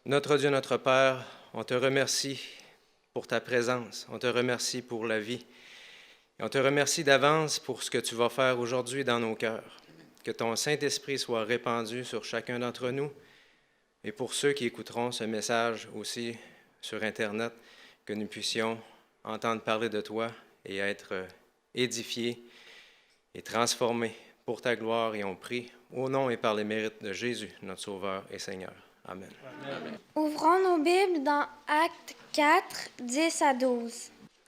Notre Dieu, notre Père, on te remercie pour ta présence, on te remercie pour la vie, et on te remercie d'avance pour ce que tu vas faire aujourd'hui dans nos cœurs. Que ton Saint-Esprit soit répandu sur chacun d'entre nous, et pour ceux qui écouteront ce message aussi sur Internet, que nous puissions entendre parler de toi et être édifiés et transformés pour ta gloire, et on prie au nom et par les mérites de Jésus, notre Sauveur et Seigneur. Amen. Amen. Ouvrons nos Bibles dans Actes 4, 10 à 12.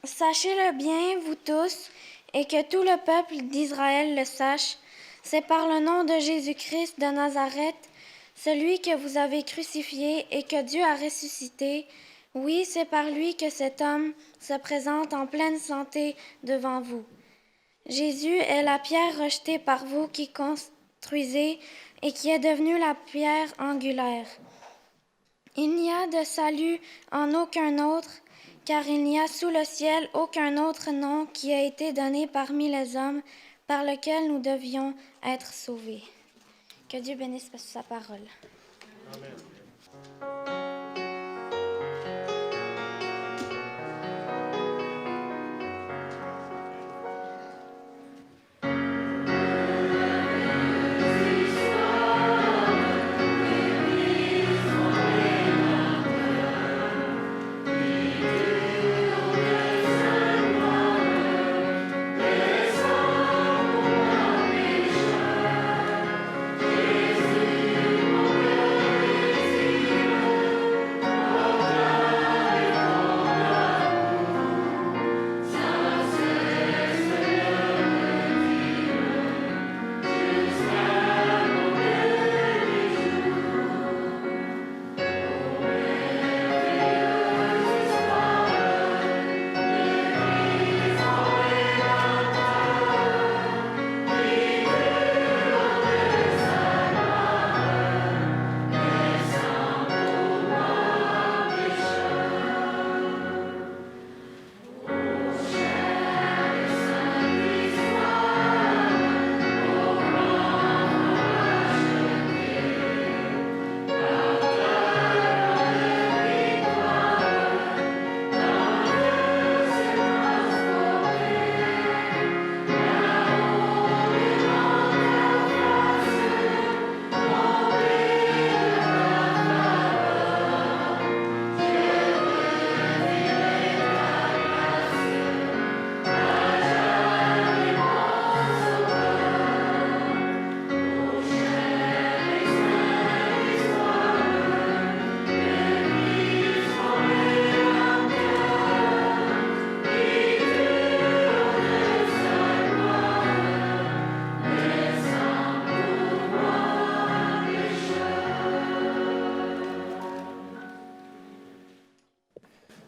Sachez-le bien, vous tous, et que tout le peuple d'Israël le sache, c'est par le nom de Jésus-Christ de Nazareth, celui que vous avez crucifié et que Dieu a ressuscité. Oui, c'est par lui que cet homme se présente en pleine santé devant vous. Jésus est la pierre rejetée par vous qui construisez et qui est devenue la pierre angulaire. Il n'y a de salut en aucun autre, car il n'y a sous le ciel aucun autre nom qui a été donné parmi les hommes par lequel nous devions être sauvés. Que Dieu bénisse sa parole. Amen.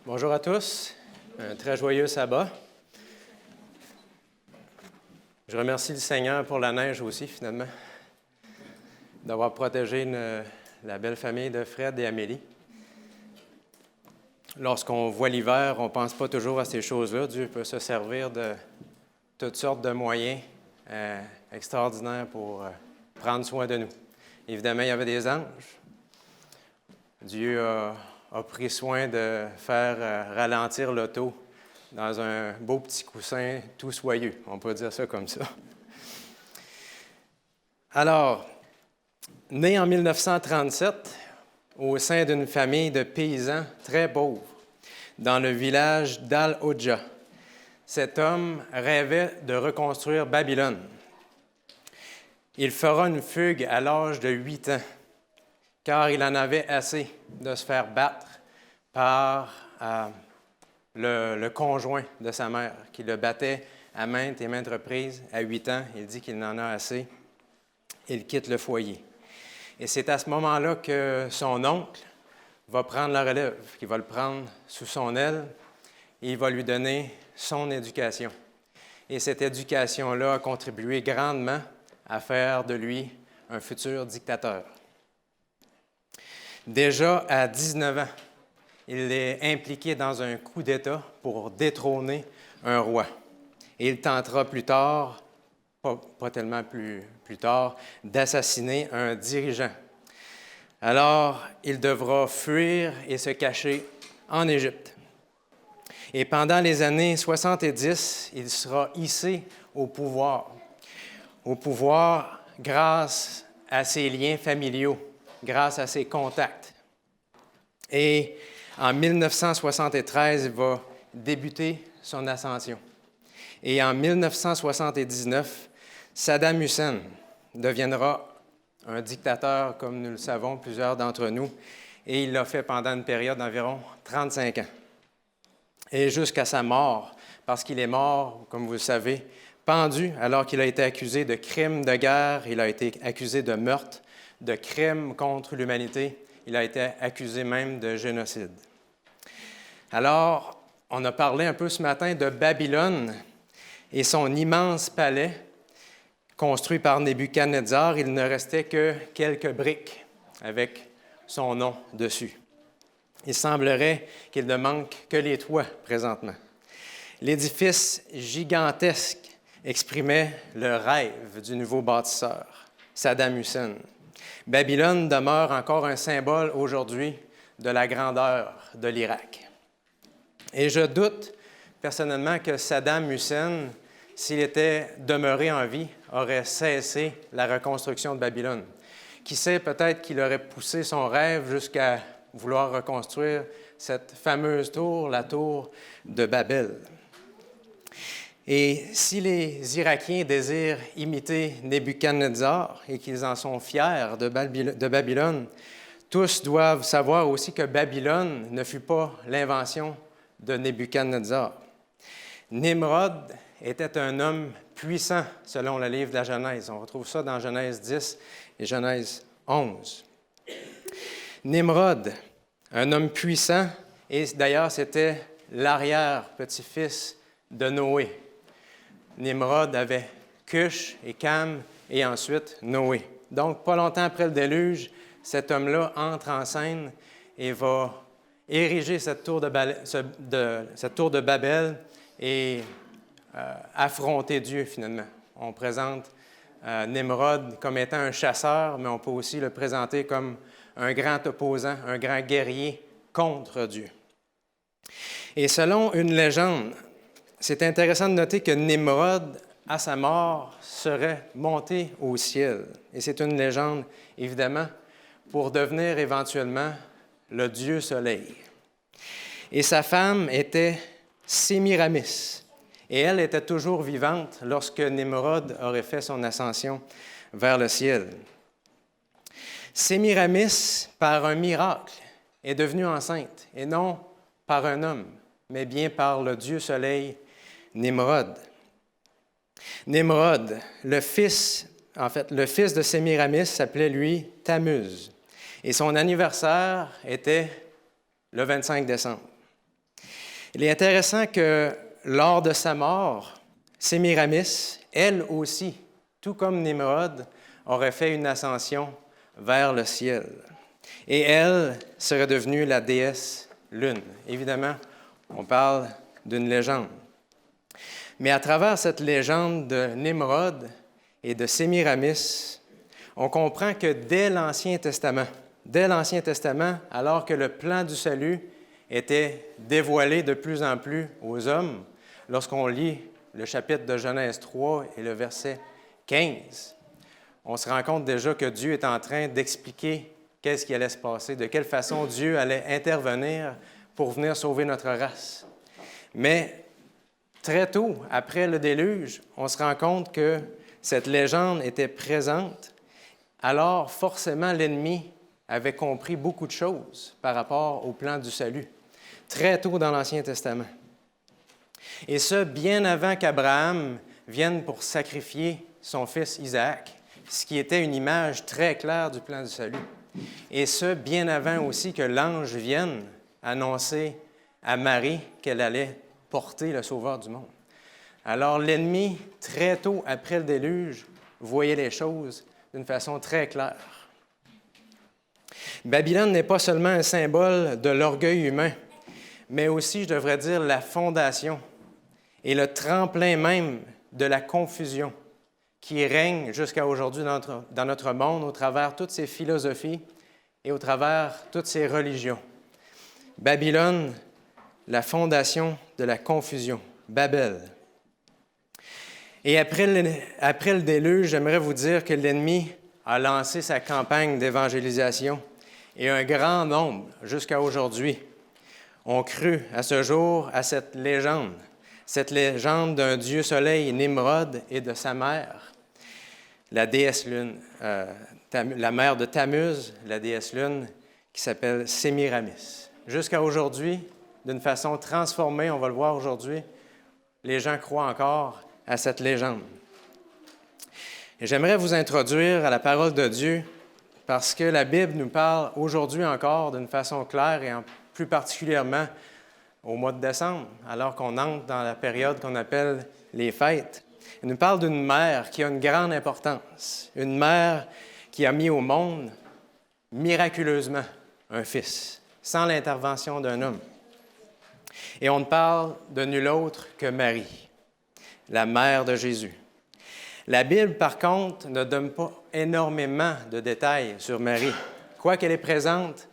Bonjour à tous, un très joyeux sabbat. Je remercie le Seigneur pour la neige aussi, finalement, d'avoir protégé la belle famille de Fred et Amélie. Lorsqu'on voit l'hiver, on ne pense pas toujours à ces choses-là. Dieu peut se servir de toutes sortes de moyens extraordinaires pour prendre soin de nous. Évidemment, il y avait des anges. Dieu a pris soin de faire ralentir l'auto dans un beau petit coussin tout soyeux. On peut dire ça comme ça. Alors, né en 1937, au sein d'une famille de paysans très pauvres, dans le village d'Al-Hodja, cet homme rêvait de reconstruire Babylone. Il fera une fugue à l'âge de 8 ans, car il en avait assez de se faire battre par le conjoint de sa mère, qui le battait à maintes et maintes reprises. À 8 ans, il dit qu'il en a assez. Il quitte le foyer. Et c'est à ce moment-là que son oncle va prendre la relève, qu'il va le prendre sous son aile et il va lui donner son éducation. Et cette éducation-là a contribué grandement à faire de lui un futur dictateur. Déjà à 19 ans, il est impliqué dans un coup d'État pour détrôner un roi. Et il tentera plus tard, pas tellement plus tard, d'assassiner un dirigeant Alors, il devra fuir et se cacher en Égypte. Et pendant les années 70, il sera hissé au pouvoir grâce à ses liens familiaux, grâce à ses contacts. Et en 1973, il va débuter son ascension. Et en 1979, Saddam Hussein deviendra un dictateur, comme nous le savons, plusieurs d'entre nous, et il l'a fait pendant une période d'environ 35 ans. Et jusqu'à sa mort, parce qu'il est mort, comme vous le savez, pendu alors qu'il a été accusé de crimes de guerre, il a été accusé de meurtre, de crimes contre l'humanité, il a été accusé même de génocide. Alors, on a parlé un peu ce matin de Babylone et son immense palais construit par Nebuchadnezzar. Il ne restait que quelques briques avec son nom dessus. Il semblerait qu'il ne manque que les toits présentement. L'édifice gigantesque exprimait le rêve du nouveau bâtisseur, Saddam Hussein. Babylone demeure encore un symbole aujourd'hui de la grandeur de l'Irak. Et je doute personnellement que Saddam Hussein, s'il était demeuré en vie, aurait cessé la reconstruction de Babylone. Qui sait, peut-être qu'il aurait poussé son rêve jusqu'à vouloir reconstruire cette fameuse tour, la tour de Babel. Et si les Irakiens désirent imiter Nebuchadnezzar et qu'ils en sont fiers de Babylone, tous doivent savoir aussi que Babylone ne fut pas l'invention de Nebuchadnezzar. Nimrod était un homme puissant, selon le livre de la Genèse. On retrouve ça dans Genèse 10 et Genèse 11. Nimrod, un homme puissant, et d'ailleurs, c'était l'arrière-petit-fils de Noé. Nimrod avait Cush et Cam et ensuite Noé. Donc, pas longtemps après le déluge, cet homme-là entre en scène et va ériger cette tour de Babel et affronter Dieu, finalement. On présente Nimrod comme étant un chasseur, mais on peut aussi le présenter comme un grand opposant, un grand guerrier contre Dieu. Et selon une légende, c'est intéressant de noter que Nimrod, à sa mort, serait monté au ciel. Et c'est une légende, évidemment, pour devenir éventuellement le dieu soleil. Et sa femme était Sémiramis. Et elle était toujours vivante lorsque Nimrod aurait fait son ascension vers le ciel. Sémiramis, par un miracle, est devenue enceinte, et non par un homme, mais bien par le dieu soleil Nimrod. Nimrod, le fils de Sémiramis s'appelait, lui, Tammuz. Et son anniversaire était le 25 décembre. Il est intéressant que lors de sa mort, Sémiramis, elle aussi, tout comme Nimrod, aurait fait une ascension vers le ciel. Et elle serait devenue la déesse Lune. Évidemment, on parle d'une légende. Mais à travers cette légende de Nimrod et de Sémiramis, on comprend que dès l'Ancien Testament, alors que le plan du salut était dévoilé de plus en plus aux hommes, lorsqu'on lit le chapitre de Genèse 3 et le verset 15, on se rend compte déjà que Dieu est en train d'expliquer qu'est-ce qui allait se passer, de quelle façon Dieu allait intervenir pour venir sauver notre race. Mais très tôt, après le déluge, on se rend compte que cette légende était présente. Alors, forcément, l'ennemi avait compris beaucoup de choses par rapport au plan du salut, très tôt dans l'Ancien Testament. Et ce, bien avant qu'Abraham vienne pour sacrifier son fils Isaac, ce qui était une image très claire du plan du salut. Et ce, bien avant aussi que l'ange vienne annoncer à Marie qu'elle allait porter le Sauveur du monde. Alors l'ennemi, très tôt après le déluge, voyait les choses d'une façon très claire. Babylone n'est pas seulement un symbole de l'orgueil humain, mais aussi, je devrais dire, la fondation et le tremplin même de la confusion qui règne jusqu'à aujourd'hui dans notre monde au travers de toutes ces philosophies et au travers toutes ces religions. Babylone, la fondation de la confusion. Babel. Et après le déluge, j'aimerais vous dire que l'ennemi a lancé sa campagne d'évangélisation et un grand nombre, jusqu'à aujourd'hui, ont cru à ce jour à cette légende d'un dieu soleil Nimrod et de sa mère, la déesse lune, la mère de Tammuz, la déesse lune, qui s'appelle Sémiramis. Jusqu'à aujourd'hui, d'une façon transformée, on va le voir aujourd'hui, les gens croient encore à cette légende. Et j'aimerais vous introduire à la parole de Dieu parce que la Bible nous parle aujourd'hui encore d'une façon claire et plus particulièrement au mois de décembre, alors qu'on entre dans la période qu'on appelle les fêtes. Elle nous parle d'une mère qui a une grande importance, une mère qui a mis au monde miraculeusement un fils, sans l'intervention d'un homme. Et on ne parle de nul autre que Marie, la mère de Jésus. La Bible, par contre, ne donne pas énormément de détails sur Marie, quoiqu'elle est présente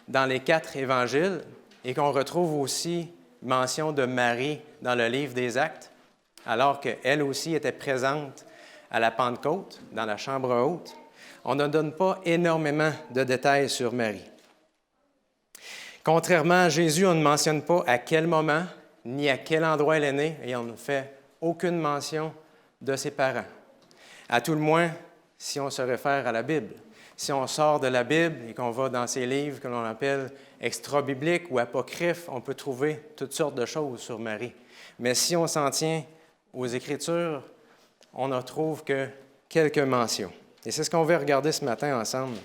dans les 4 évangiles et qu'on retrouve aussi mention de Marie dans le livre des Actes, alors qu'elle aussi était présente à la Pentecôte, dans la chambre haute. On ne donne pas énormément de détails sur Marie. Contrairement à Jésus, on ne mentionne pas à quel moment ni à quel endroit elle est née et on ne fait aucune mention de ses parents. À tout le moins, si on se réfère à la Bible. Si on sort de la Bible et qu'on va dans ces livres que l'on appelle extra-bibliques ou apocryphes, on peut trouver toutes sortes de choses sur Marie. Mais si on s'en tient aux Écritures, on ne trouve que quelques mentions. Et c'est ce qu'on va regarder ce matin ensemble.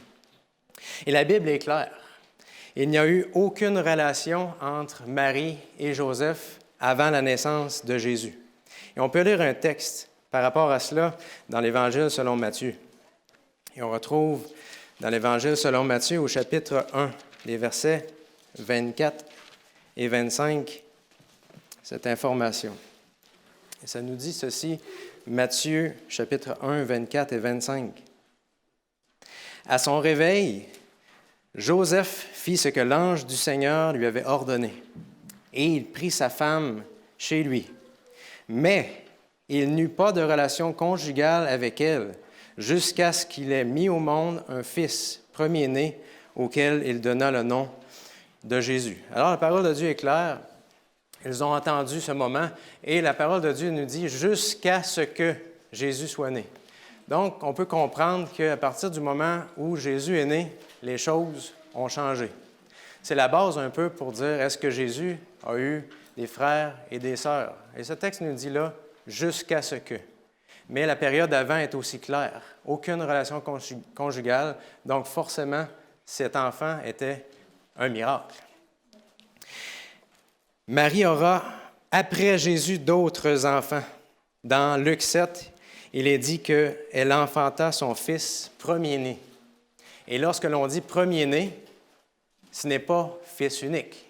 Et la Bible est claire. Il n'y a eu aucune relation entre Marie et Joseph avant la naissance de Jésus. Et on peut lire un texte par rapport à cela dans l'Évangile selon Matthieu. Et on retrouve dans l'Évangile selon Matthieu au chapitre 1, les versets 24 et 25, cette information. Et ça nous dit ceci, Matthieu chapitre 1, 24 et 25. À son réveil, Joseph fit ce que l'ange du Seigneur lui avait ordonné, et il prit sa femme chez lui. Mais il n'eut pas de relation conjugale avec elle, jusqu'à ce qu'il ait mis au monde un fils premier-né, auquel il donna le nom de Jésus. Alors, la parole de Dieu est claire. Ils ont entendu ce moment, et la parole de Dieu nous dit « jusqu'à ce que Jésus soit né ». Donc, on peut comprendre qu'à partir du moment où Jésus est né, les choses ont changé. C'est la base un peu pour dire est-ce que Jésus a eu des frères et des sœurs. Et ce texte nous dit là « jusqu'à ce que ». Mais la période avant est aussi claire. Aucune relation conjugale, donc forcément, cet enfant était un miracle. Marie aura, après Jésus, d'autres enfants. Dans Luc 7, il est dit qu'elle enfanta son fils premier-né. Et lorsque l'on dit premier-né, ce n'est pas fils unique.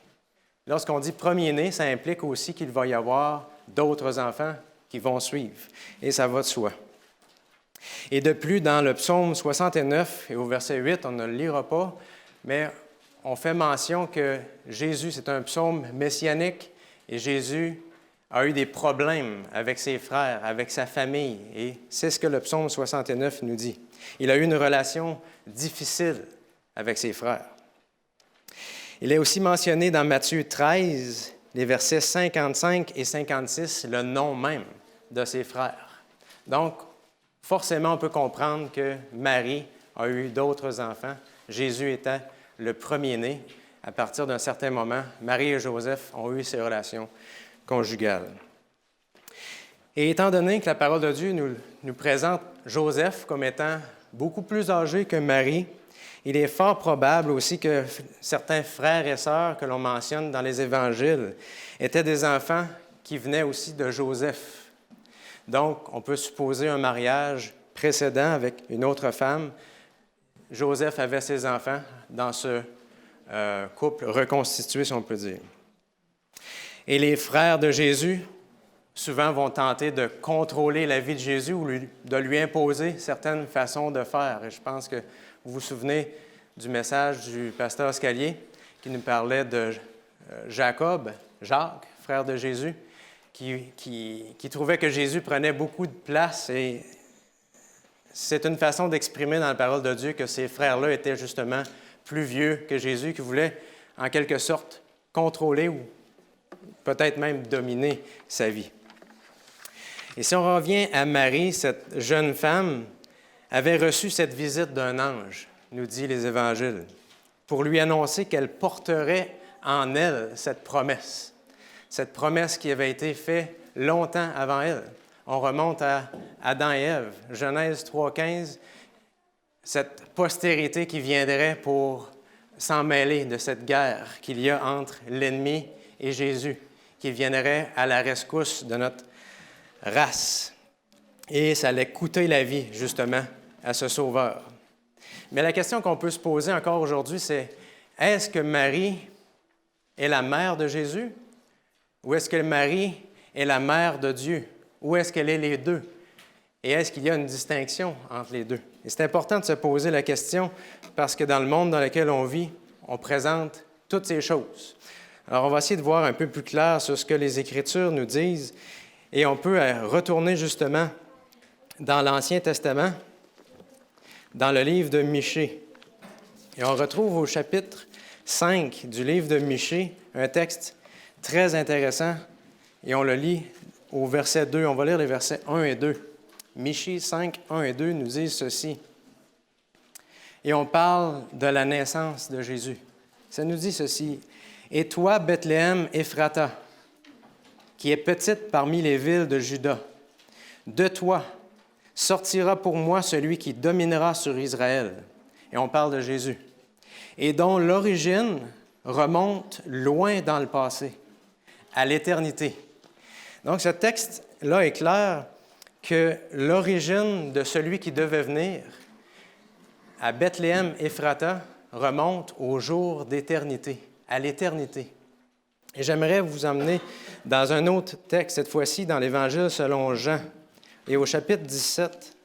Lorsqu'on dit premier-né, ça implique aussi qu'il va y avoir d'autres enfants qui vont suivre. Et ça va de soi. Et de plus, dans le psaume 69 et au verset 8, on ne le lira pas, mais on fait mention que Jésus, c'est un psaume messianique et Jésus a eu des problèmes avec ses frères, avec sa famille. Et c'est ce que le psaume 69 nous dit. Il a eu une relation difficile avec ses frères. Il est aussi mentionné dans Matthieu 13, les versets 55 et 56, le nom même de ses frères. Donc, forcément, on peut comprendre que Marie a eu d'autres enfants. Jésus était le premier-né. À partir d'un certain moment, Marie et Joseph ont eu ces relations conjugales. Et étant donné que la parole de Dieu nous présente Joseph comme étant beaucoup plus âgé que Marie, il est fort probable aussi que certains frères et sœurs que l'on mentionne dans les évangiles étaient des enfants qui venaient aussi de Joseph. Donc, on peut supposer un mariage précédent avec une autre femme. Joseph avait ses enfants dans ce couple reconstitué, si on peut dire. Et les frères de Jésus, souvent, vont tenter de contrôler la vie de Jésus ou de lui imposer certaines façons de faire. Et je pense que vous vous souvenez du message du pasteur Scalier qui nous parlait de Jacob, Jacques, frère de Jésus, qui trouvait que Jésus prenait beaucoup de place et c'est une façon d'exprimer dans la parole de Dieu que ces frères-là étaient justement plus vieux que Jésus, qui voulaient en quelque sorte contrôler ou peut-être même dominer sa vie. Et si on revient à Marie, cette jeune femme avait reçu cette visite d'un ange, nous dit les Évangiles, pour lui annoncer qu'elle porterait en elle cette promesse qui avait été faite longtemps avant elle. On remonte à Adam et Ève, Genèse 3,15, cette postérité qui viendrait pour s'en mêler de cette guerre qu'il y a entre l'ennemi et Jésus, qui viendrait à la rescousse de notre race. Et ça allait coûter la vie, justement, à ce sauveur. Mais la question qu'on peut se poser encore aujourd'hui, c'est est-ce que Marie est la mère de Jésus ou est-ce que Marie est la mère de Dieu? Ou est-ce qu'elle est les deux? Et est-ce qu'il y a une distinction entre les deux? Et c'est important de se poser la question parce que dans le monde dans lequel on vit, on présente toutes ces choses. Alors, on va essayer de voir un peu plus clair sur ce que les Écritures nous disent et on peut retourner justement dans l'Ancien Testament, dans le livre de Michée. Et on retrouve au chapitre 5 du livre de Michée un texte très intéressant et on le lit au verset 2. On va lire les versets 1 et 2. Michée 5, 1 et 2 nous disent ceci. Et on parle de la naissance de Jésus. Ça nous dit ceci. « Et toi, Bethléem Ephrata, qui est petite parmi les villes de Juda, de toi sortira pour moi celui qui dominera sur Israël. » Et on parle de Jésus. « Et dont l'origine remonte loin dans le passé, à l'éternité. » Donc, ce texte-là est clair que l'origine de celui qui devait venir à Bethléem Ephrata remonte au jour d'éternité, à l'éternité. Et j'aimerais vous emmener dans un autre texte, cette fois-ci dans l'Évangile selon Jean. Et au chapitre 17,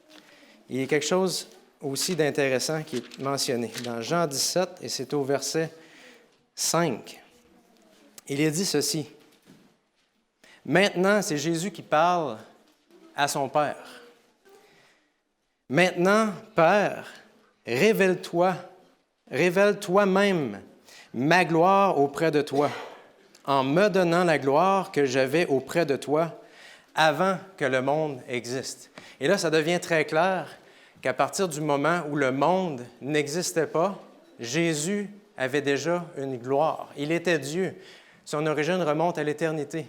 il y a quelque chose aussi d'intéressant qui est mentionné. Dans Jean 17, et c'est au verset 5, il est dit ceci. Maintenant, c'est Jésus qui parle à son Père. Maintenant, Père, révèle toi-même ma gloire auprès de toi, en me donnant la gloire que j'avais auprès de toi avant que le monde existe. Et là, ça devient très clair qu'à partir du moment où le monde n'existait pas, Jésus avait déjà une gloire. Il était Dieu. Son origine remonte à l'éternité.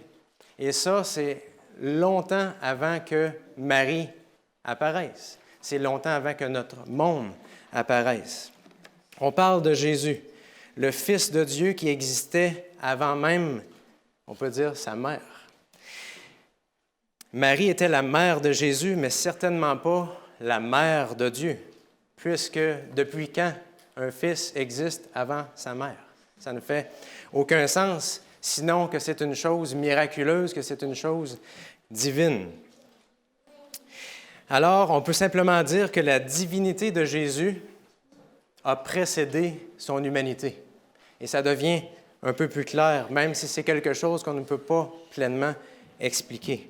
Et ça, c'est longtemps avant que Marie apparaisse. C'est longtemps avant que notre monde apparaisse. On parle de Jésus, le Fils de Dieu qui existait avant même, on peut dire, sa mère. Marie était la mère de Jésus, mais certainement pas la mère de Dieu, puisque depuis quand un fils existe avant sa mère? Ça ne fait aucun sens, sinon que c'est une chose miraculeuse, que c'est une chose divine. Alors, on peut simplement dire que la divinité de Jésus a précédé son humanité. Et ça devient un peu plus clair, même si c'est quelque chose qu'on ne peut pas pleinement expliquer.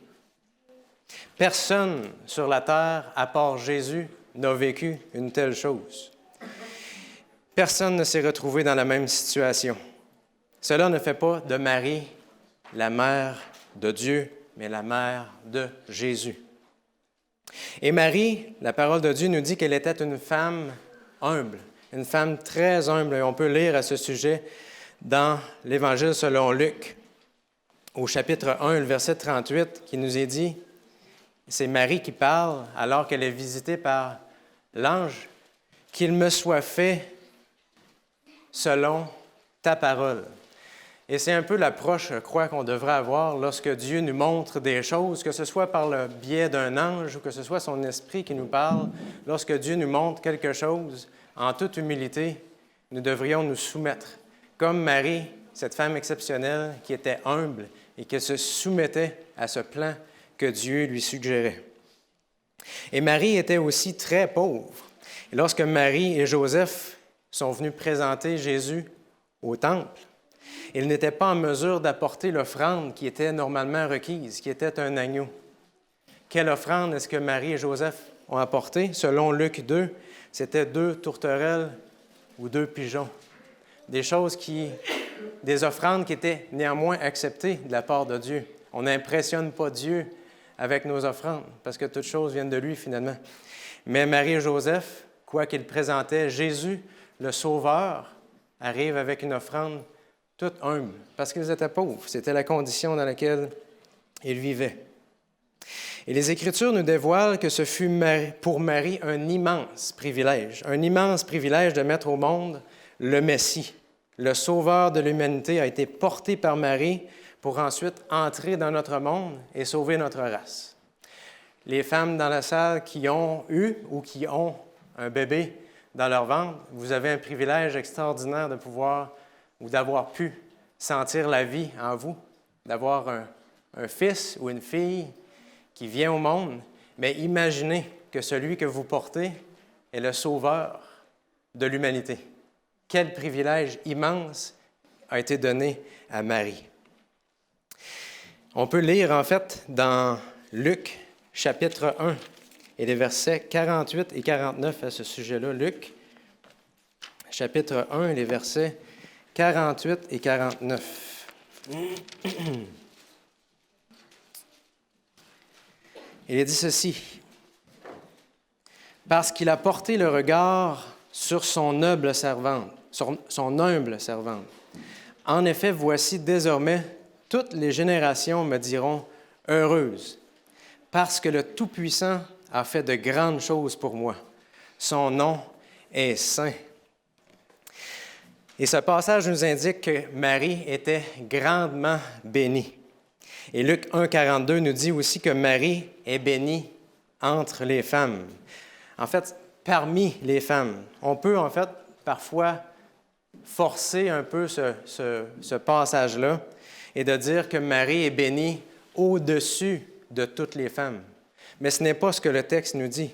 Personne sur la terre, à part Jésus, n'a vécu une telle chose. Personne ne s'est retrouvé dans la même situation. Cela ne fait pas de Marie la mère de Dieu, mais la mère de Jésus. Et Marie, la parole de Dieu nous dit qu'elle était une femme humble, une femme très humble. Et on peut lire à ce sujet dans l'Évangile selon Luc, au chapitre 1, le verset 38, qui nous est dit, c'est Marie qui parle alors qu'elle est visitée par l'ange, « Qu'il me soit fait selon ta parole. » Et c'est un peu l'approche, je crois, qu'on devrait avoir lorsque Dieu nous montre des choses, que ce soit par le biais d'un ange ou que ce soit son esprit qui nous parle. Lorsque Dieu nous montre quelque chose, en toute humilité, nous devrions nous soumettre. Comme Marie, cette femme exceptionnelle qui était humble et qui se soumettait à ce plan que Dieu lui suggérait. Et Marie était aussi très pauvre. Et lorsque Marie et Joseph sont venus présenter Jésus au temple. Ils n'étaient pas en mesure d'apporter l'offrande qui était normalement requise, qui était un agneau. Quelle offrande est-ce que Marie et Joseph ont apporté? Selon Luc 2, c'était 2 tourterelles ou 2 pigeons. Des offrandes qui étaient néanmoins acceptées de la part de Dieu. On n'impressionne pas Dieu avec nos offrandes, parce que toutes choses viennent de lui finalement. Mais Marie et Joseph, quoi qu'ils présentaient, Jésus, le Sauveur, arrive avec une offrande toute humble, parce qu'ils étaient pauvres. C'était la condition dans laquelle ils vivaient. Et les Écritures nous dévoilent que ce fut pour Marie un immense privilège de mettre au monde le Messie. Le Sauveur de l'humanité a été porté par Marie pour ensuite entrer dans notre monde et sauver notre race. Les femmes dans la salle qui ont eu ou qui ont un bébé dans leur ventre, vous avez un privilège extraordinaire de pouvoir ou d'avoir pu sentir la vie en vous, d'avoir un fils ou une fille qui vient au monde, mais imaginez que celui que vous portez est le Sauveur de l'humanité. Quel privilège immense a été donné à Marie. On peut lire en fait dans Luc chapitre 1 et les versets 48 et 49 à ce sujet-là. Luc chapitre 1 et les versets 48 et 49. Il est dit ceci: « Parce qu'il a porté le regard sur son humble servante. En effet, voici désormais, toutes les générations me diront heureuse, parce que le Tout-Puissant a fait de grandes choses pour moi. Son nom est saint. » Et ce passage nous indique que Marie était grandement bénie. Et Luc 1, 42 nous dit aussi que Marie est bénie entre les femmes. En fait, parmi les femmes. On peut, en fait, parfois forcer un peu ce passage-là et de dire que Marie est bénie au-dessus de toutes les femmes. Mais ce n'est pas ce que le texte nous dit.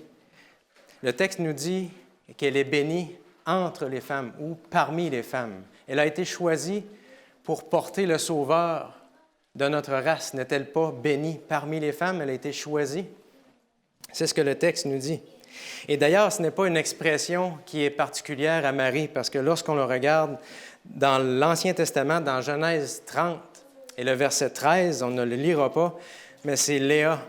Le texte nous dit qu'elle est bénie entre les femmes ou parmi les femmes. Elle a été choisie pour porter le Sauveur de notre race. N'est-elle pas bénie parmi les femmes? Elle a été choisie. C'est ce que le texte nous dit. Et d'ailleurs, ce n'est pas une expression qui est particulière à Marie, parce que lorsqu'on le regarde dans l'Ancien Testament, dans Genèse 30 et le verset 13, on ne le lira pas, mais c'est Léa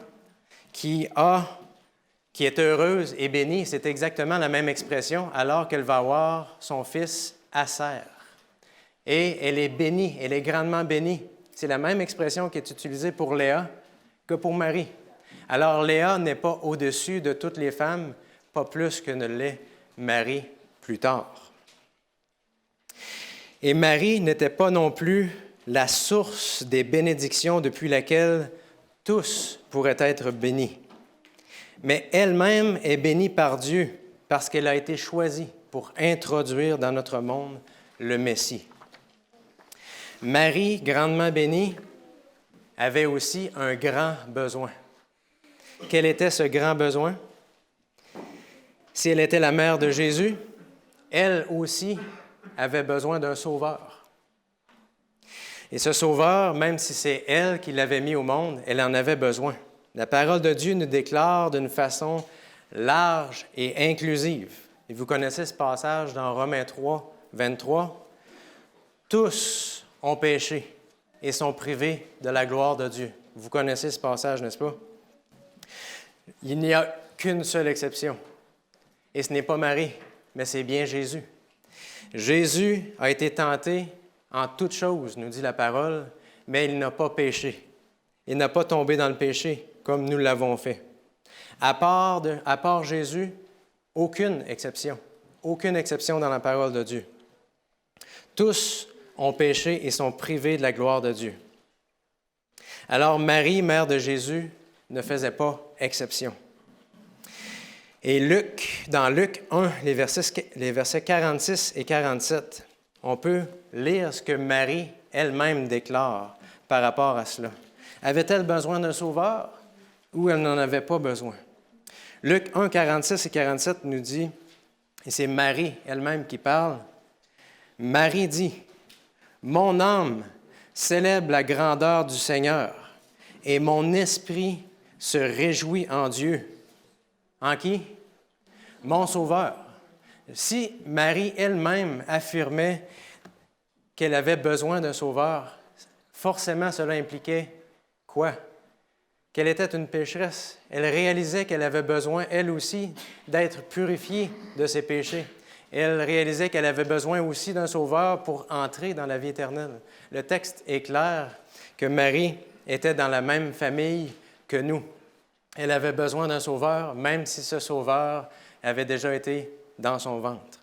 qui est heureuse et bénie. C'est exactement la même expression, alors qu'elle va avoir son fils Asser. Et elle est bénie, elle est grandement bénie. C'est la même expression qui est utilisée pour Léa que pour Marie. Alors Léa n'est pas au-dessus de toutes les femmes, pas plus que ne l'est Marie plus tard. Et Marie n'était pas non plus la source des bénédictions depuis laquelle tous pourraient être bénis. Mais elle-même est bénie par Dieu parce qu'elle a été choisie pour introduire dans notre monde le Messie. Marie, grandement bénie, avait aussi un grand besoin. Quel était ce grand besoin? Si elle était la mère de Jésus, elle aussi avait besoin d'un sauveur. Et ce sauveur, même si c'est elle qui l'avait mis au monde, elle en avait besoin. La parole de Dieu nous déclare d'une façon large et inclusive. Et vous connaissez ce passage dans Romains 3, 23. « Tous ont péché et sont privés de la gloire de Dieu. » Vous connaissez ce passage, n'est-ce pas? Il n'y a qu'une seule exception. Et ce n'est pas Marie, mais c'est bien Jésus. Jésus a été tenté en toutes choses, nous dit la parole, mais il n'a pas péché. Il n'a pas tombé dans le péché comme nous l'avons fait. À part Jésus, aucune exception dans la parole de Dieu. Tous ont péché et sont privés de la gloire de Dieu. Alors Marie, mère de Jésus, ne faisait pas exception. Et dans Luc 1, les versets 46 et 47, on peut lire ce que Marie elle-même déclare par rapport à cela. Avait-elle besoin d'un sauveur ou elle n'en avait pas besoin? Luc 1, 46 et 47 nous dit: « Et c'est Marie elle-même qui parle. Marie dit, « Mon âme célèbre la grandeur du Seigneur, et mon esprit se réjouit en Dieu. » En qui? Mon Sauveur. Si Marie elle-même affirmait qu'elle avait besoin d'un Sauveur, forcément cela impliquait quoi? Qu'elle était une pécheresse. Elle réalisait qu'elle avait besoin, elle aussi, d'être purifiée de ses péchés. Elle réalisait qu'elle avait besoin aussi d'un Sauveur pour entrer dans la vie éternelle. Le texte est clair que Marie était dans la même famille que nous. Elle avait besoin d'un Sauveur, même si ce Sauveur avait déjà été dans son ventre.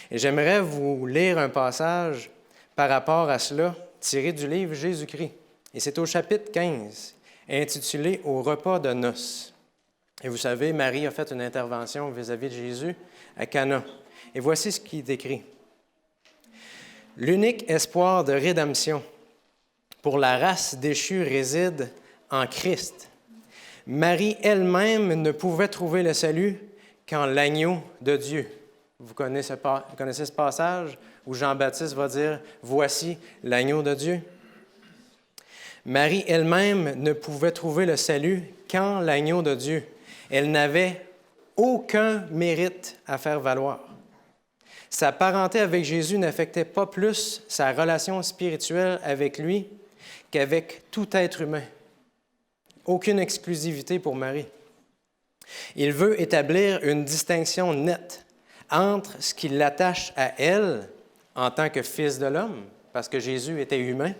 Et j'aimerais vous lire un passage par rapport à cela, tiré du livre Jésus-Christ. Et c'est au chapitre 15, intitulé « Au repas de noces ». Et vous savez, Marie a fait une intervention vis-à-vis de Jésus à Cana. Et voici ce qu'il est écrit. « L'unique espoir de rédemption pour la race déchue réside en Christ. Marie elle-même ne pouvait trouver le salut qu'en l'agneau de Dieu. » Vous connaissez ce passage où Jean-Baptiste va dire « Voici l'agneau de Dieu ». Marie elle-même ne pouvait trouver le salut qu'en l'agneau de Dieu. Elle n'avait aucun mérite à faire valoir. Sa parenté avec Jésus n'affectait pas plus sa relation spirituelle avec lui qu'avec tout être humain. Aucune exclusivité pour Marie. Il veut établir une distinction nette entre ce qui l'attache à elle en tant que fils de l'homme, parce que Jésus était humain,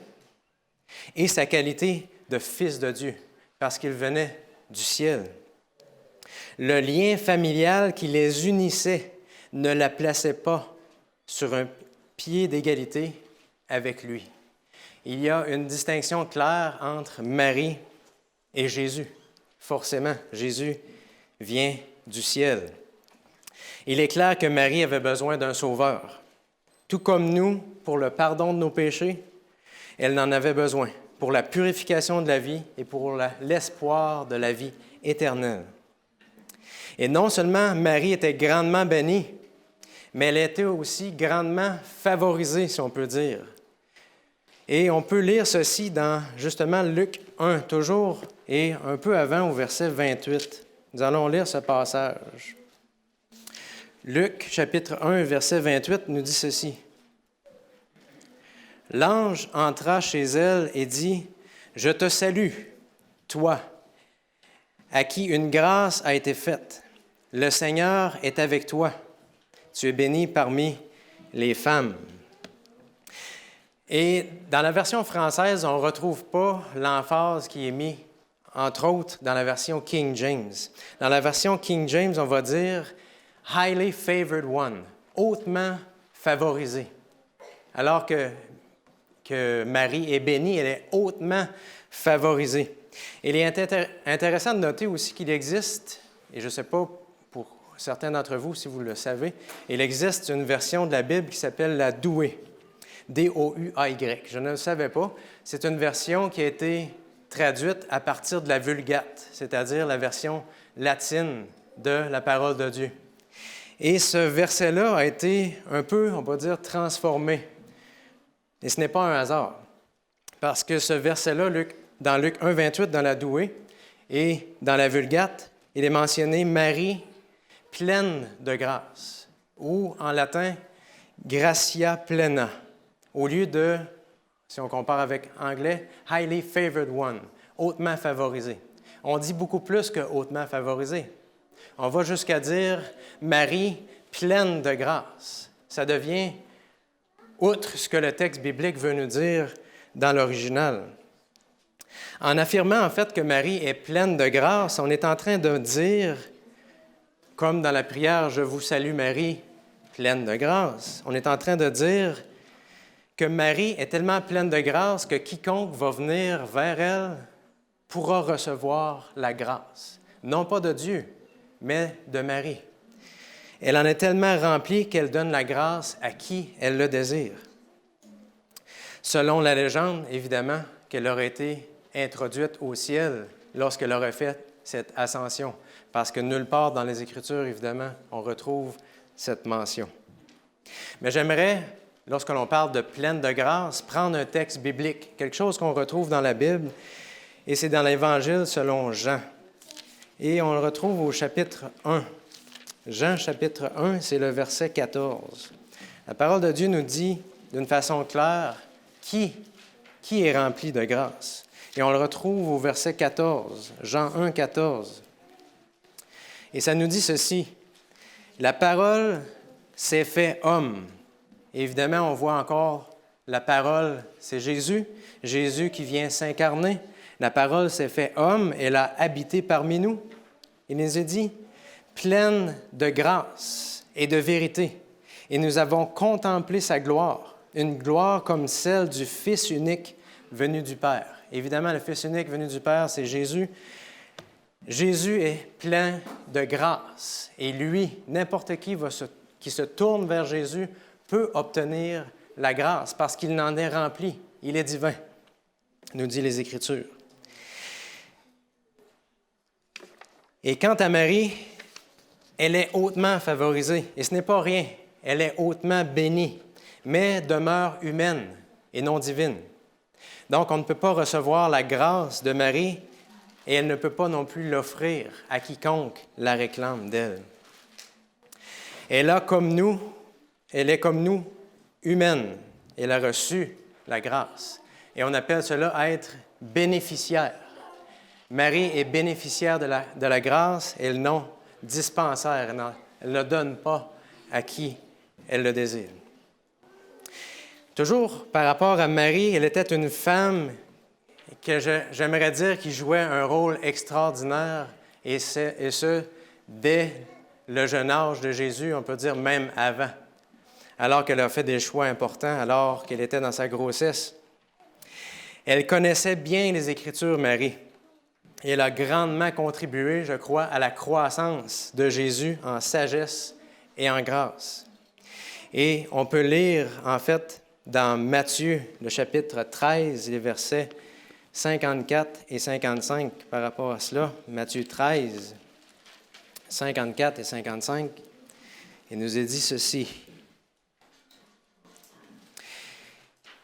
et sa qualité de fils de Dieu, parce qu'il venait du ciel. Le lien familial qui les unissait ne la plaçait pas sur un pied d'égalité avec lui. Il y a une distinction claire entre Marie et Jésus. Forcément, Jésus vient du ciel. Il est clair que Marie avait besoin d'un sauveur. Tout comme nous, pour le pardon de nos péchés, elle en avait besoin pour la purification de la vie et pour l'espoir de la vie éternelle. Et non seulement Marie était grandement bénie, mais elle était aussi grandement favorisée, si on peut dire. Et on peut lire ceci dans, justement, Luc 1, toujours, et un peu avant, au verset 28. Nous allons lire ce passage. Luc, chapitre 1, verset 28, nous dit ceci. « L'ange entra chez elle et dit, « Je te salue, toi, à qui une grâce a été faite. Le Seigneur est avec toi. Tu es bénie parmi les femmes. » Et dans la version française, on ne retrouve pas l'emphase qui est mise, entre autres, dans la version King James. Dans la version King James, on va dire « highly favored one », hautement favorisé. Alors que Marie est bénie, elle est hautement favorisée. Il est intéressant de noter aussi qu'il existe, et je ne sais pas pour certains d'entre vous si vous le savez, il existe une version de la Bible qui s'appelle la Douay, D-O-U-A-Y. Je ne le savais pas. C'est une version qui a été traduite à partir de la Vulgate, c'est-à-dire la version latine de la parole de Dieu. Et ce verset-là a été un peu, on va dire, transformé. Et ce n'est pas un hasard, parce que ce verset-là, dans Luc 1, 28, dans la Douay, et dans la Vulgate, il est mentionné « Marie, pleine de grâce », ou en latin « gratia plena », au lieu de, si on compare avec anglais, « highly favored one », hautement favorisé. On dit beaucoup plus que hautement favorisé. On va jusqu'à dire « Marie, pleine de grâce ». Ça devient outre ce que le texte biblique veut nous dire dans l'original. En affirmant en fait que Marie est pleine de grâce, on est en train de dire, comme dans la prière « Je vous salue Marie, pleine de grâce », on est en train de dire que Marie est tellement pleine de grâce que quiconque va venir vers elle pourra recevoir la grâce, non pas de Dieu, mais de Marie. Elle en est tellement remplie qu'elle donne la grâce à qui elle le désire. Selon la légende, évidemment, qu'elle aurait été introduite au ciel lorsqu'elle aurait fait cette ascension, parce que nulle part dans les Écritures, évidemment, on retrouve cette mention. Mais j'aimerais, lorsque l'on parle de pleine de grâce, prendre un texte biblique, quelque chose qu'on retrouve dans la Bible, et c'est dans l'Évangile selon Jean. Et on le retrouve au chapitre 1. Jean, chapitre 1, c'est le verset 14. La parole de Dieu nous dit d'une façon claire qui est rempli de grâce. Et on le retrouve au verset 14, Jean 1, 14. Et ça nous dit ceci: la parole s'est fait homme. Et évidemment, on voit encore la parole, c'est Jésus, Jésus qui vient s'incarner. La parole s'est fait homme, elle a habité parmi nous. Il nous a dit, pleine de grâce et de vérité. Et nous avons contemplé sa gloire, une gloire comme celle du Fils unique venu du Père. Évidemment, le Fils unique venu du Père, c'est Jésus. Jésus est plein de grâce. Et lui, n'importe qui se tourne vers Jésus peut obtenir la grâce parce qu'il en est rempli. Il est divin, nous dit les Écritures. Et quant à Marie, elle est hautement favorisée. Et ce n'est pas rien. Elle est hautement bénie, mais demeure humaine et non divine. Donc, on ne peut pas recevoir la grâce de Marie et elle ne peut pas non plus l'offrir à quiconque la réclame d'elle. Elle est comme nous, humaine. Elle a reçu la grâce. Et on appelle cela être bénéficiaire. Marie est bénéficiaire de la grâce, elle non dispensaire. Elle ne donne pas à qui elle le désire. Toujours par rapport à Marie, elle était une femme que j'aimerais dire qui jouait un rôle extraordinaire, et ce, dès le jeune âge de Jésus, on peut dire même avant, alors qu'elle a fait des choix importants, alors qu'elle était dans sa grossesse. Elle connaissait bien les Écritures, Marie. Et elle a grandement contribué, je crois, à la croissance de Jésus en sagesse et en grâce. Et on peut lire, en fait, dans Matthieu, le chapitre 13, les versets 54 et 55 par rapport à cela. Matthieu 13, 54 et 55. Il nous est dit ceci.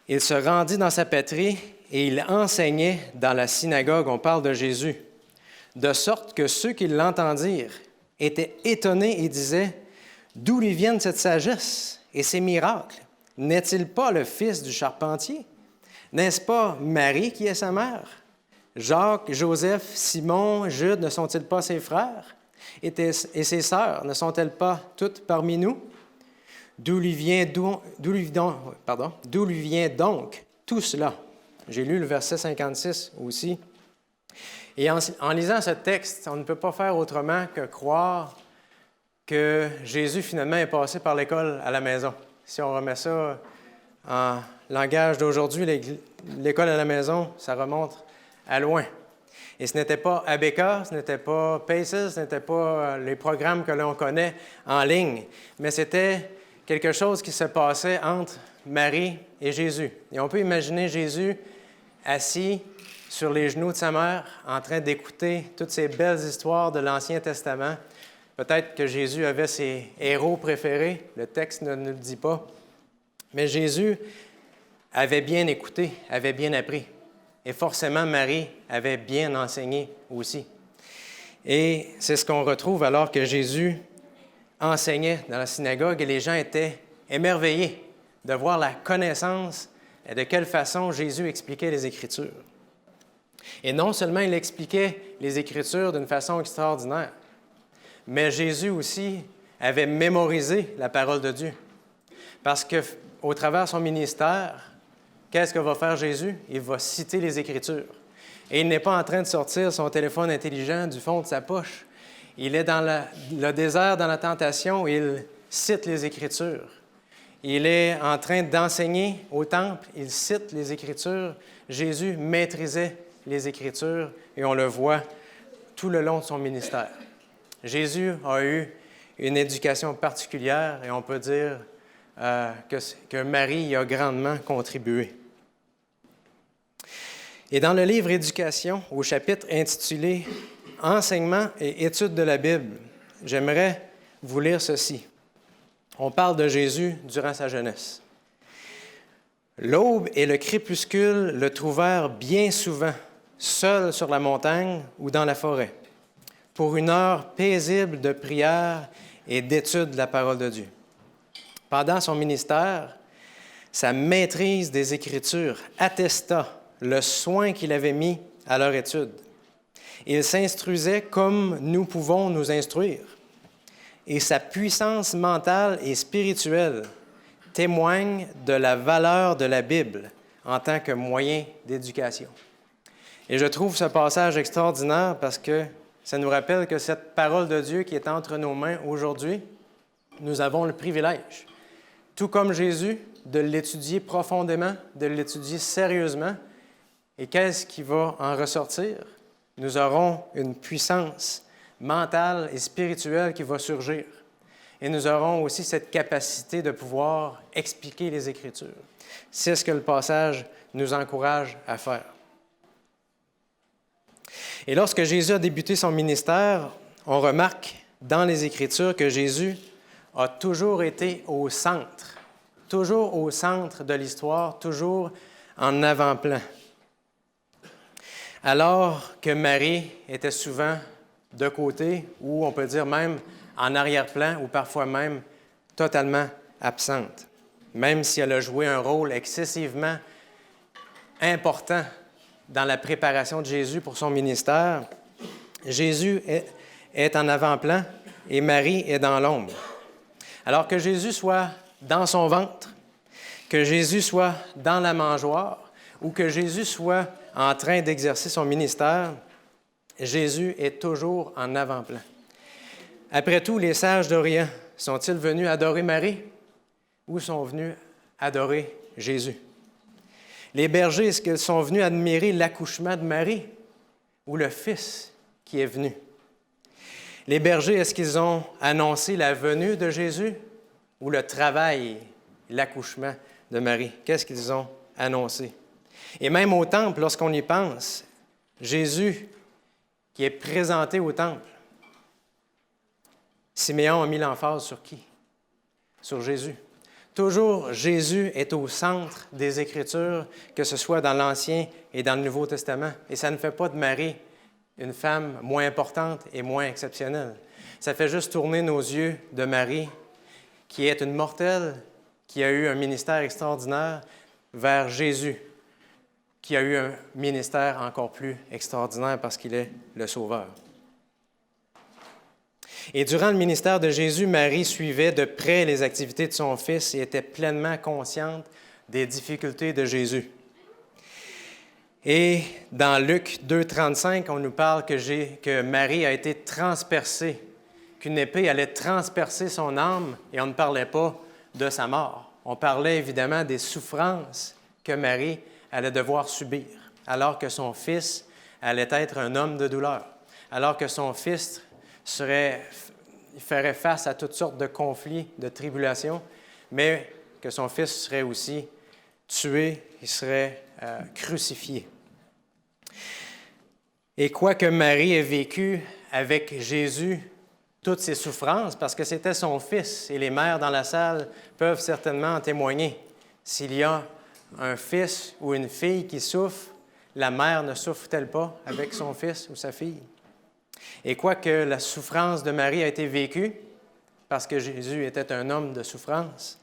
Il se rendit dans sa patrie et il enseignait dans la synagogue, on parle de Jésus, de sorte que ceux qui l'entendirent étaient étonnés et disaient « D'où lui viennent cette sagesse et ces miracles? N'est-il pas le fils du charpentier? N'est-ce pas Marie qui est sa mère? Jacques, Joseph, Simon, Jude, ne sont-ils pas ses frères? Et ses sœurs, ne sont-elles pas toutes parmi nous? D'où lui vient donc tout cela? » J'ai lu le verset 56 aussi. Et en lisant ce texte, on ne peut pas faire autrement que croire que Jésus, finalement, est passé par l'école à la maison. Si on remet ça en langage d'aujourd'hui, l'école à la maison, ça remonte à loin. Et ce n'était pas ABK, ce n'était pas PACES, ce n'était pas les programmes que l'on connaît en ligne, mais c'était quelque chose qui se passait entre Marie et Jésus. Et on peut imaginer Jésus assis sur les genoux de sa mère, en train d'écouter toutes ces belles histoires de l'Ancien Testament. Peut-être que Jésus avait ses héros préférés, le texte ne nous le dit pas. Mais Jésus avait bien écouté, avait bien appris. Et forcément, Marie avait bien enseigné aussi. Et c'est ce qu'on retrouve alors que Jésus enseignait dans la synagogue et les gens étaient émerveillés de voir la connaissance et de quelle façon Jésus expliquait les Écritures. Et non seulement il expliquait les Écritures d'une façon extraordinaire, mais Jésus aussi avait mémorisé la parole de Dieu. Parce qu'au travers de son ministère, qu'est-ce que va faire Jésus? Il va citer les Écritures. Et il n'est pas en train de sortir son téléphone intelligent du fond de sa poche. Il est dans le désert, dans la tentation, et il cite les Écritures. Il est en train d'enseigner au temple, il cite les Écritures. Jésus maîtrisait les Écritures et on le voit tout le long de son ministère. Jésus a eu une éducation particulière et on peut dire que Marie y a grandement contribué. Et dans le livre Éducation, au chapitre intitulé « Enseignement et étude de la Bible », j'aimerais vous lire ceci. on parle de Jésus durant sa jeunesse. L'aube et le crépuscule le trouvèrent bien souvent, seul sur la montagne ou dans la forêt, pour une heure paisible de prière et d'étude de la parole de Dieu. Pendant son ministère, sa maîtrise des Écritures attesta le soin qu'il avait mis à leur étude. Il s'instruisait comme nous pouvons nous instruire. Et sa puissance mentale et spirituelle témoigne de la valeur de la Bible en tant que moyen d'éducation. Et je trouve ce passage extraordinaire parce que ça nous rappelle que cette parole de Dieu qui est entre nos mains aujourd'hui, nous avons le privilège, tout comme Jésus, de l'étudier profondément, de l'étudier sérieusement. Et qu'est-ce qui va en ressortir? Nous aurons une puissance mentale et spirituelle qui va surgir. Et nous aurons aussi cette capacité de pouvoir expliquer les Écritures. C'est ce que le passage nous encourage à faire. Et lorsque Jésus a débuté son ministère, on remarque dans les Écritures que Jésus a toujours été au centre de l'histoire, toujours en avant-plan. Alors que Marie était souvent de côté, ou on peut dire même en arrière-plan, ou parfois même totalement absente, même si elle a joué un rôle excessivement important dans la préparation de Jésus pour son ministère. Jésus est en avant-plan et Marie est dans l'ombre. Alors que Jésus soit dans son ventre, que Jésus soit dans la mangeoire ou que Jésus soit en train d'exercer son ministère, Jésus est toujours en avant-plan. Après tout, les sages d'Orient sont-ils venus adorer Marie ou sont venus adorer Jésus? Les bergers, est-ce qu'ils sont venus admirer l'accouchement de Marie ou le Fils qui est venu? Les bergers, est-ce qu'ils ont annoncé la venue de Jésus ou le travail, l'accouchement de Marie? Qu'est-ce qu'ils ont annoncé? Et même au temple, lorsqu'on y pense, Jésus qui est présenté au temple, Siméon a mis l'emphase sur qui? Sur Jésus. Toujours, Jésus est au centre des Écritures, que ce soit dans l'Ancien et dans le Nouveau Testament. Et ça ne fait pas de Marie une femme moins importante et moins exceptionnelle. Ça fait juste tourner nos yeux de Marie, qui est une mortelle, qui a eu un ministère extraordinaire, vers Jésus, qui a eu un ministère encore plus extraordinaire parce qu'il est le Sauveur. Et durant le ministère de Jésus, Marie suivait de près les activités de son fils et était pleinement consciente des difficultés de Jésus. Et dans Luc 2,35, on nous parle que Marie a été transpercée, qu'une épée allait transpercer son âme, et on ne parlait pas de sa mort. On parlait évidemment des souffrances que Marie allait devoir subir, alors que son fils allait être un homme de douleur, alors que son fils ferait face à toutes sortes de conflits, de tribulations, mais que son fils serait aussi tué, il serait crucifié. Et quoique Marie ait vécu avec Jésus toutes ses souffrances, parce que c'était son fils, et les mères dans la salle peuvent certainement en témoigner. S'il y a un fils ou une fille qui souffre, la mère ne souffre-t-elle pas avec son fils ou sa fille? Et quoique la souffrance de Marie a été vécue, parce que Jésus était un homme de souffrance,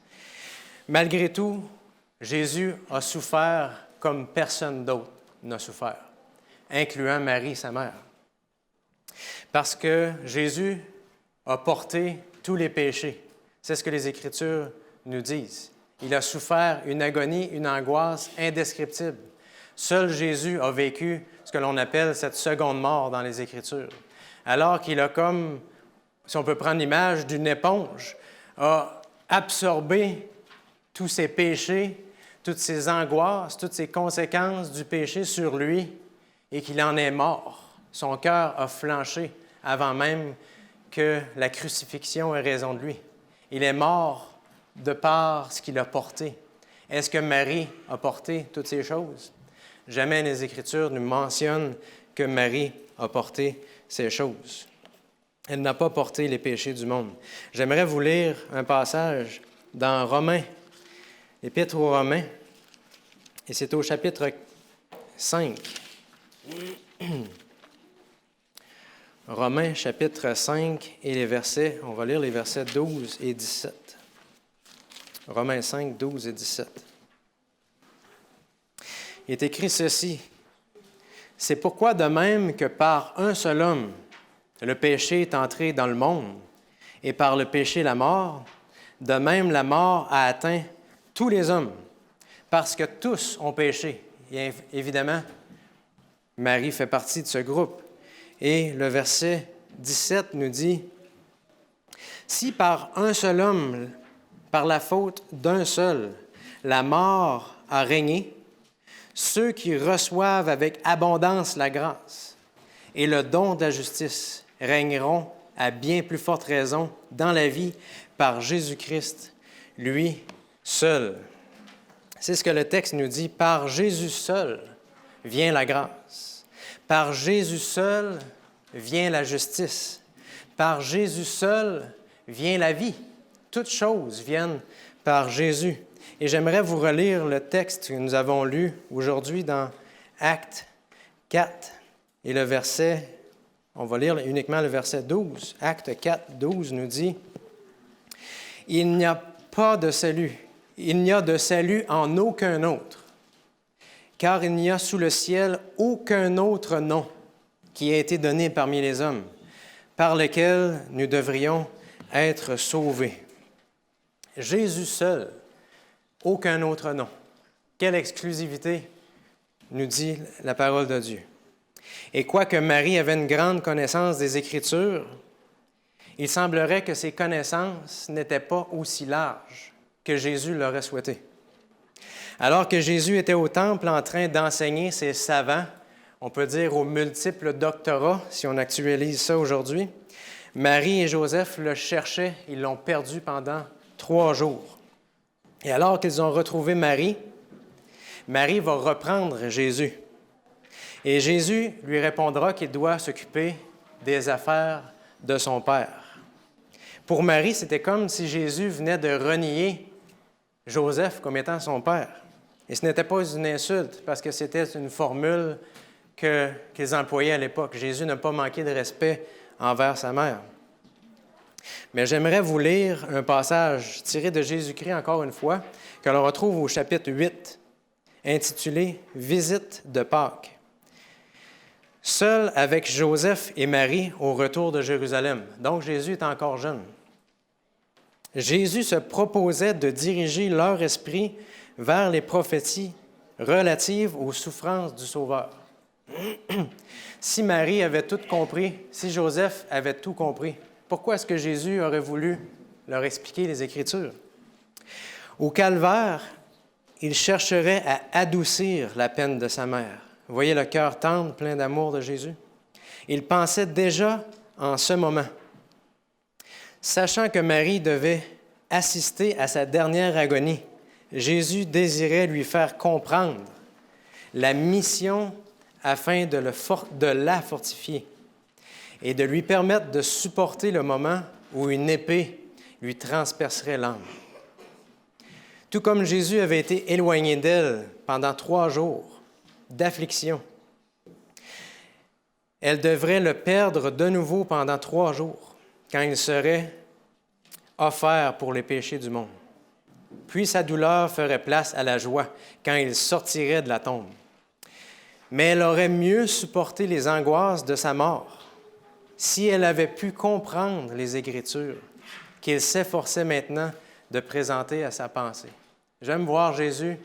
malgré tout, Jésus a souffert comme personne d'autre n'a souffert, incluant Marie, sa mère. Parce que Jésus a porté tous les péchés. C'est ce que les Écritures nous disent. Il a souffert une agonie, une angoisse indescriptible. Seul Jésus a vécu ce que l'on appelle cette seconde mort dans les Écritures. Alors qu'il a comme, si on peut prendre l'image d'une éponge, a absorbé tous ses péchés, toutes ses angoisses, toutes ses conséquences du péché sur lui et qu'il en est mort. Son cœur a flanché avant même que la crucifixion ait raison de lui. Il est mort de par ce qu'il a porté. Est-ce que Marie a porté toutes ces choses? Jamais les Écritures ne mentionnent que Marie a porté ces choses. Elle n'a pas porté les péchés du monde. J'aimerais vous lire un passage dans Romains, l'Épître aux Romains, et c'est au chapitre 5. Romains, chapitre 5, et les versets, on va lire les versets 12 et 17. Romains 5, 12 et 17. Il est écrit ceci. « C'est pourquoi de même que par un seul homme, le péché est entré dans le monde, et par le péché la mort, de même la mort a atteint tous les hommes, parce que tous ont péché. » Et évidemment, Marie fait partie de ce groupe. Et le verset 17 nous dit, « Si par un seul homme, par la faute d'un seul, la mort a régné, ceux qui reçoivent avec abondance la grâce et le don de la justice régneront à bien plus forte raison dans la vie par Jésus-Christ, lui seul. » C'est ce que le texte nous dit. Par Jésus seul vient la grâce. Par Jésus seul vient la justice. Par Jésus seul vient la vie. Toutes choses viennent par Jésus. Et j'aimerais vous relire le texte que nous avons lu aujourd'hui dans Actes 4 et le verset, on va lire uniquement le verset 12. Actes 4, 12 nous dit, « Il n'y a pas de salut. Il n'y a de salut en aucun autre, car il n'y a sous le ciel aucun autre nom qui a été donné parmi les hommes, par lequel nous devrions être sauvés. » Jésus seul, aucun autre nom. Quelle exclusivité, nous dit la parole de Dieu. Et quoique Marie avait une grande connaissance des Écritures, il semblerait que ses connaissances n'étaient pas aussi larges que Jésus l'aurait souhaité. Alors que Jésus était au temple en train d'enseigner ses savants, on peut dire aux multiples doctorats, si on actualise ça aujourd'hui, Marie et Joseph le cherchaient, ils l'ont perdu pendant 3 jours. Et alors qu'ils ont retrouvé Marie, Marie va reprendre Jésus. Et Jésus lui répondra qu'il doit s'occuper des affaires de son Père. Pour Marie, c'était comme si Jésus venait de renier Joseph comme étant son père. Et ce n'était pas une insulte, parce que c'était une formule qu'ils employaient à l'époque. Jésus n'a pas manqué de respect envers sa mère. Mais j'aimerais vous lire un passage tiré de Jésus-Christ, encore une fois, que l'on retrouve au chapitre 8, intitulé « Visite de Pâques ». Seul avec Joseph et Marie au retour de Jérusalem. Donc, Jésus est encore jeune. Jésus se proposait de diriger leur esprit vers les prophéties relatives aux souffrances du Sauveur. Si Marie avait tout compris, si Joseph avait tout compris, pourquoi est-ce que Jésus aurait voulu leur expliquer les Écritures? Au calvaire, il chercherait à adoucir la peine de sa mère. Vous voyez le cœur tendre, plein d'amour de Jésus? Il pensait déjà en ce moment. Sachant que Marie devait assister à sa dernière agonie, Jésus désirait lui faire comprendre la mission afin de la fortifier et de lui permettre de supporter le moment où une épée lui transpercerait l'âme. Tout comme Jésus avait été éloigné d'elle pendant 3 jours d'affliction, elle devrait le perdre de nouveau pendant 3 jours, quand il serait offert pour les péchés du monde. Puis sa douleur ferait place à la joie quand il sortirait de la tombe. Mais elle aurait mieux supporté les angoisses de sa mort si elle avait pu comprendre les Écritures qu'il s'efforçait maintenant de présenter à sa pensée. J'aime voir Jésus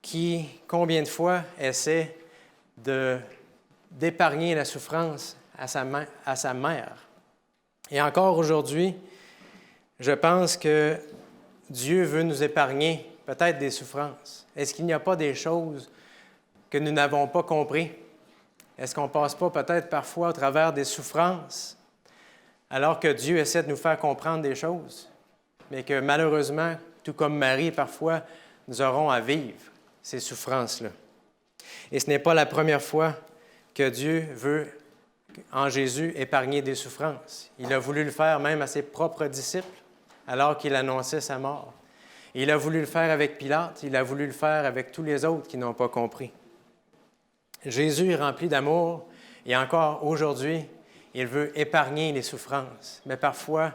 qui, combien de fois, essaie d'épargner la souffrance à sa mère. Et encore aujourd'hui, je pense que Dieu veut nous épargner peut-être des souffrances. Est-ce qu'il n'y a pas des choses que nous n'avons pas compris? Est-ce qu'on ne passe pas peut-être parfois au travers des souffrances alors que Dieu essaie de nous faire comprendre des choses, mais que malheureusement, tout comme Marie, parfois, nous aurons à vivre ces souffrances-là. Et ce n'est pas la première fois que Dieu veut en Jésus épargner des souffrances. Il a voulu le faire même à ses propres disciples alors qu'il annonçait sa mort. Il a voulu le faire avec Pilate, il a voulu le faire avec tous les autres qui n'ont pas compris. Jésus est rempli d'amour et encore aujourd'hui, il veut épargner les souffrances. Mais parfois,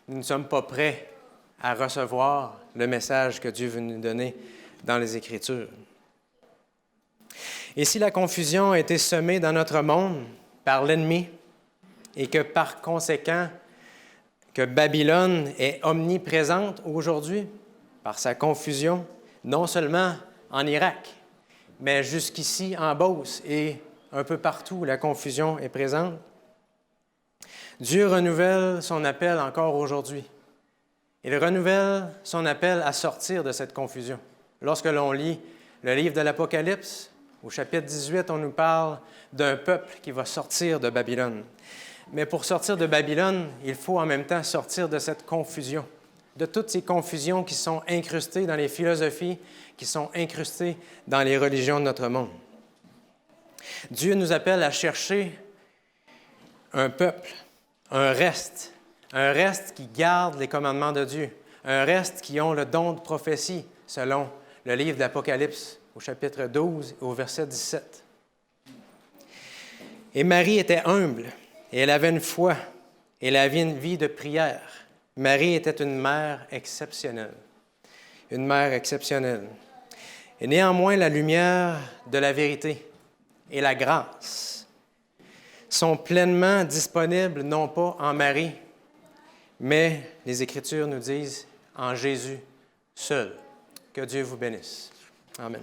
nous ne sommes pas prêts à recevoir le message que Dieu veut nous donner dans les Écritures. Et si la confusion a été semée dans notre monde par l'ennemi et que par conséquent, que Babylone est omniprésente aujourd'hui par sa confusion, non seulement en Irak, mais jusqu'ici en Beauce et un peu partout où la confusion est présente, Dieu renouvelle son appel encore aujourd'hui. Il renouvelle son appel à sortir de cette confusion. Lorsque l'on lit le livre de l'Apocalypse, au chapitre 18, on nous parle d'un peuple qui va sortir de Babylone. Mais pour sortir de Babylone, il faut en même temps sortir de cette confusion, de toutes ces confusions qui sont incrustées dans les philosophies, qui sont incrustées dans les religions de notre monde. Dieu nous appelle à chercher un peuple, un reste qui garde les commandements de Dieu, un reste qui ont le don de prophétie, selon le livre de l'Apocalypse, au chapitre 12, au verset 17. Et Marie était humble, et elle avait une foi, et elle avait une vie de prière. Marie était une mère exceptionnelle. Une mère exceptionnelle. Et néanmoins, la lumière de la vérité et la grâce sont pleinement disponibles, non pas en Marie, mais les Écritures nous disent en Jésus seul. Que Dieu vous bénisse. Amen.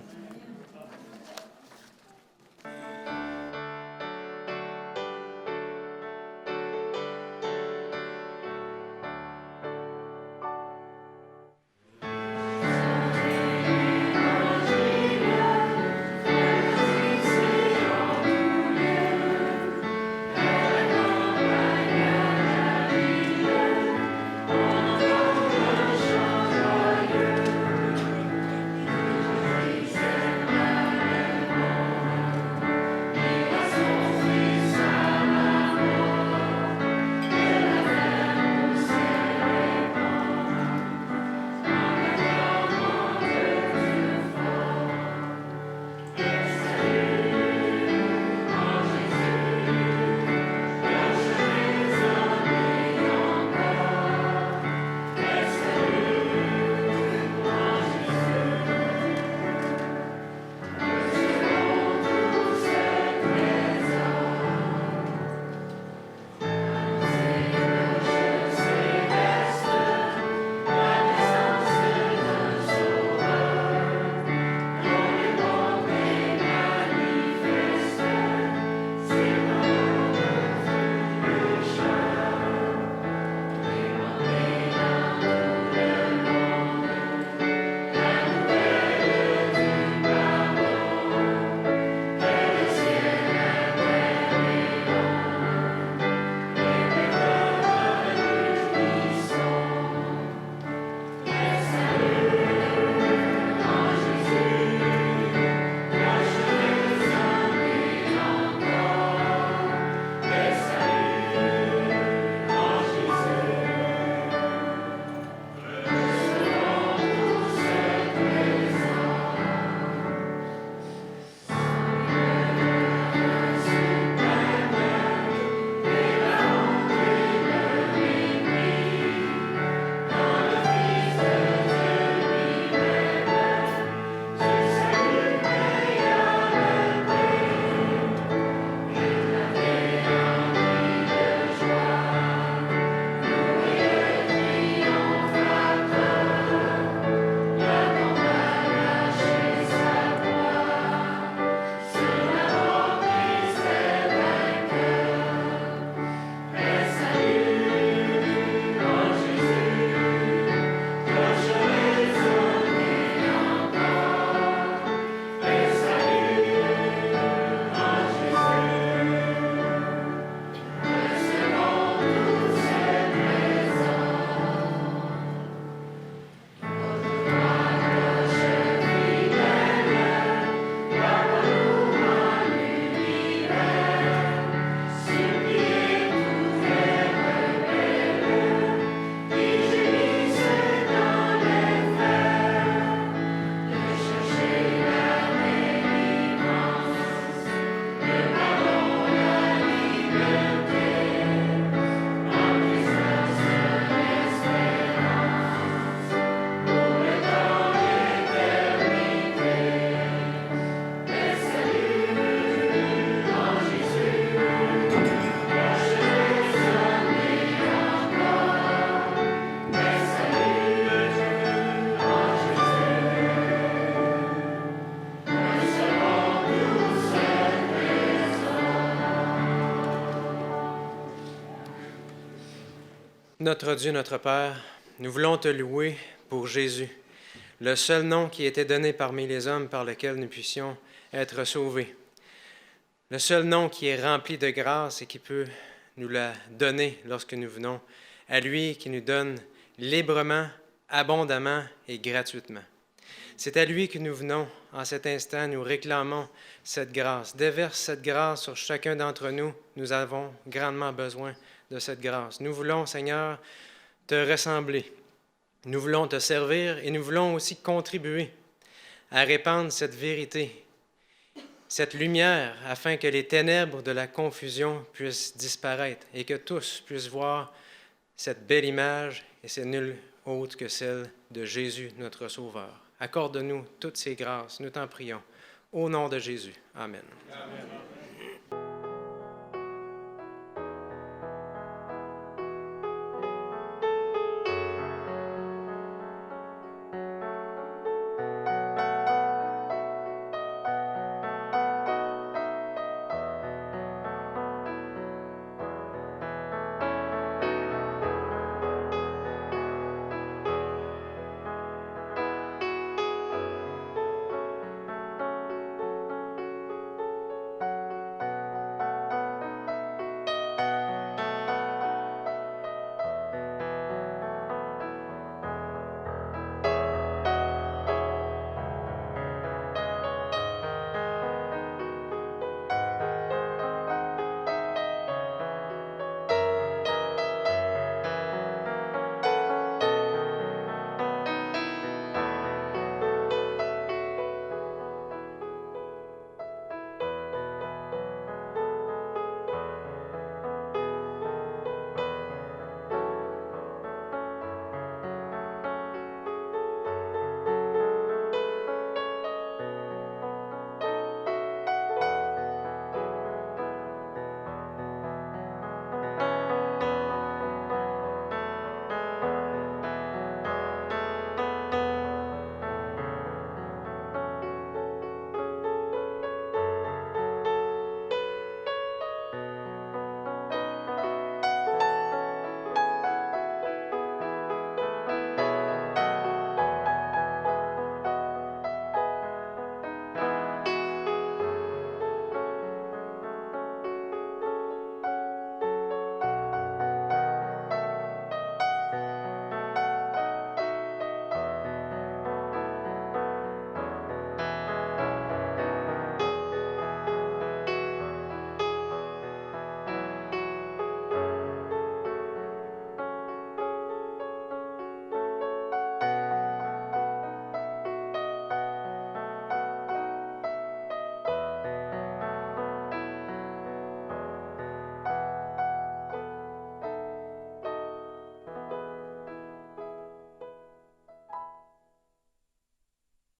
Notre Dieu, notre Père, nous voulons te louer pour Jésus, le seul nom qui a été donné parmi les hommes par lequel nous puissions être sauvés. Le seul nom qui est rempli de grâce et qui peut nous la donner lorsque nous venons à lui, qui nous donne librement, abondamment et gratuitement. C'est à lui que nous venons en cet instant, nous réclamons cette grâce. Déverse cette grâce sur chacun d'entre nous. Nous avons grandement besoin de cette grâce. Nous voulons, Seigneur, te ressembler. Nous voulons te servir et nous voulons aussi contribuer à répandre cette vérité, cette lumière, afin que les ténèbres de la confusion puissent disparaître et que tous puissent voir cette belle image, et c'est nul autre que celle de Jésus, notre Sauveur. Accorde-nous toutes ces grâces, nous t'en prions. Au nom de Jésus. Amen. Amen.